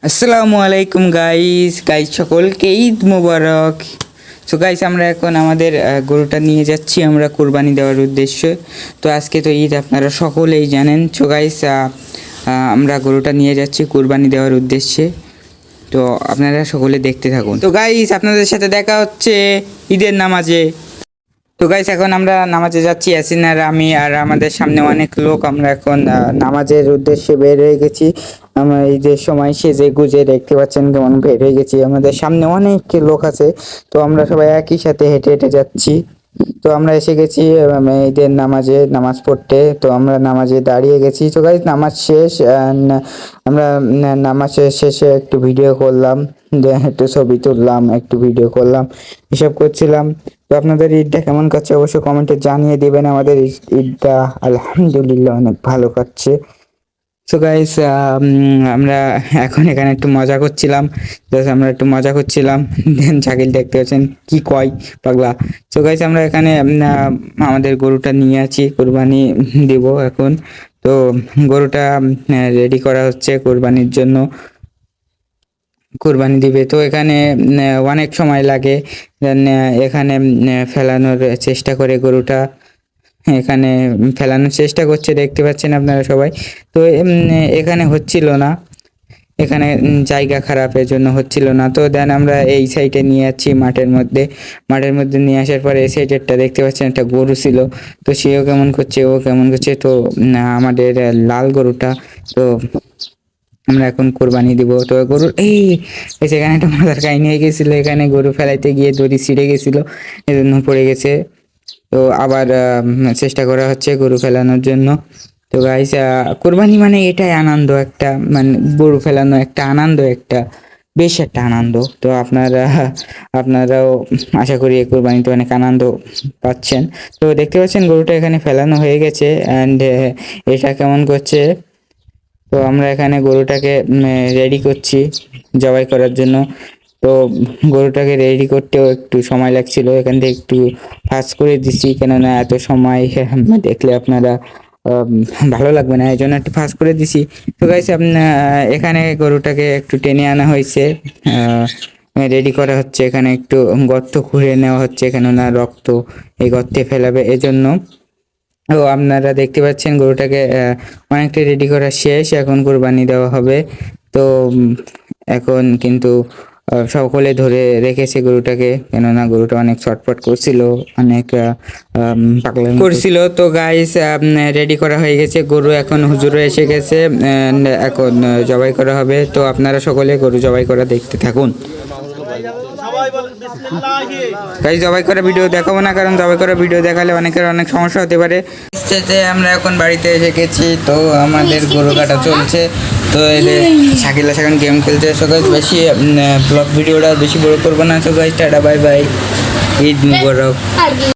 আসসালামু আলাইকুম গাইস সকলকে ঈদ মোবারক। সো গাইস আমরা এখন আমাদের গরুটা নিয়ে যাচ্ছি আমরা কুরবানি দেওয়ার উদ্দেশ্যে। তো আজকে তো ঈদ আপনারা সকলেই জানেন। সো গাইস আমরা গরুটা নিয়ে যাচ্ছি কুরবানি দেওয়ার উদ্দেশ্যে। তো আপনারা সকলে দেখতে থাকুন। তো গাইস আপনাদের সাথে দেখা হচ্ছে ঈদের নামাজে। তো গাইস এখন আমরা নামাজে যাচ্ছি, ইয়াসিন আর আমি, আর আমাদের সামনে অনেক লোক। আমরা এখন নামাজের উদ্দেশ্যে বের হয়ে গেছি। আমরা ঈদের সময় সেজে গুজে দেখতে পাচ্ছেন কেমন বের হয়ে গেছি। আমাদের সামনে অনেক লোক আছে। তো আমরা সবাই একই সাথে হেঁটে হেঁটে যাচ্ছি। তো আমরা এসে গেছি ঈদের নামাজ পড়তে। তো আমরা নামাজে দাঁড়িয়ে গেছি। তো গাইস নামাজ শেষ, আমরা নামাজ শেষে একটু ভিডিও করলাম, একটু ছবি তুললাম, একটু ভিডিও করলাম, এসব করছিলাম। তো আপনাদের ঈদটা কেমন কাটছে অবশ্যই কমেন্টে জানিয়ে দিবেন। আমাদের ঈদটা আলহামদুলিল্লাহ অনেক ভালো কাটছে। সো গাইস আমরা এখন এখানে একটু মজা করছিলাম। আমরা একটু মজা করছিলাম, দেন শাকিল দেখতে পাচ্ছেন কি কয় পাগলা। সো গাইস আমরা এখানে আমাদের গরুটা নিয়ে আছি, কুরবানি দিব এখন। তো গরুটা রেডি করা হচ্ছে কুরবানির জন্য, কুরবানি দিবে। তো এখানে অনেক সময় লাগে। দেন এখানে ফেলানোর চেষ্টা করে গরুটা, এখানে ফেলানোর চেষ্টা করছে, দেখতে পাচ্ছেন আপনারা সবাই। তো এখানে হচ্ছিল না, এখানে জায়গা খারাপের জন্য হচ্ছিল না। তো দেন আমরা এই সাইডে নিয়ে যাচ্ছি মাঠের মধ্যে নিয়ে আসার পরে এই সাইডেরটা দেখতে পাচ্ছেন একটা গরু ছিল। তো সেও কেমন করছে, ও কেমন করছে। তো আমাদের লাল গরুটা, তো আমরা এখন কোরবানি দিব। তো গরুর এই সেখানে একটা মজার কাহিনী হয়ে গেছিলো। এখানে গরু ফেলাইতে গিয়ে দড়ি ছিঁড়ে গেছিলো, এজন্য পড়ে গেছে। তো আবার চেষ্টা করা হচ্ছে গরু ফেলানোর জন্য। তো গাইস কোরবানি মানে এটাই আনন্দ একটা, মানে গরু ফেলানো একটা আনন্দ, একটা বেশ একটা আনন্দ। তো আপনারাও আশা করি এই কোরবানিতে অনেক আনন্দ পাচ্ছেন। তো দেখতে পাচ্ছেন গরুটা এখানে ফেলানো হয়ে গেছে, অ্যান্ড এটা কেমন করছে। তো আমরা এখানে গরুটাকে রেডি করছি জবাই করার জন্য। তো গরুটাকে রেডি করতেও একটু সময় লাগছিল, এখান থেকে একটু ফাস্ট করে দিছি, কেননা এত সময় দেখলে আপনারা ভালো লাগবে না, এই জন্য একটু ফাস্ট করে দিছি। তো গাইস এখানে গরুটাকে একটু টেনে আনা হয়েছে, রেডি করা হচ্ছে। এখানে একটু গর্ত খুঁড়ে নেওয়া হচ্ছে, কেননা রক্ত এই গর্তে ফেলাবে, এজন্য। ও আপনারা দেখতে পাচ্ছেন গরুটাকে অনেকটা রেডি করা শেষ, এখন কুরবানি দেওয়া হবে। তো এখন কিন্তু সকলে ধরে রেখেছে গরুটাকে, কেননা গরুটা অনেক ছটফট করছিল, অনেক পাগলামি করছিল। তো গাইস রেডি করা হয়ে গেছে গরু, এখন হুজুরও এসে গেছে, এখন জবাই করা হবে। তো আপনারা সকলে গরু জবাই করা দেখতে থাকুন। গাইস জবাই করা ভিডিও দেখাবো না, কারণ জবাই করা ভিডিও দেখালে অনেকের অনেক সমস্যা হতে পারে। আমরা এখন বাড়িতে এসে গেছি। তো আমাদের গরু কাটা চলছে। তো এদের শাকিল এখন গেম খেলতে। সো গাইস বেশি ব্লগ ভিডিওটা বেশি বড় করবো না। So guys tata bye bye, Eid মুবারক।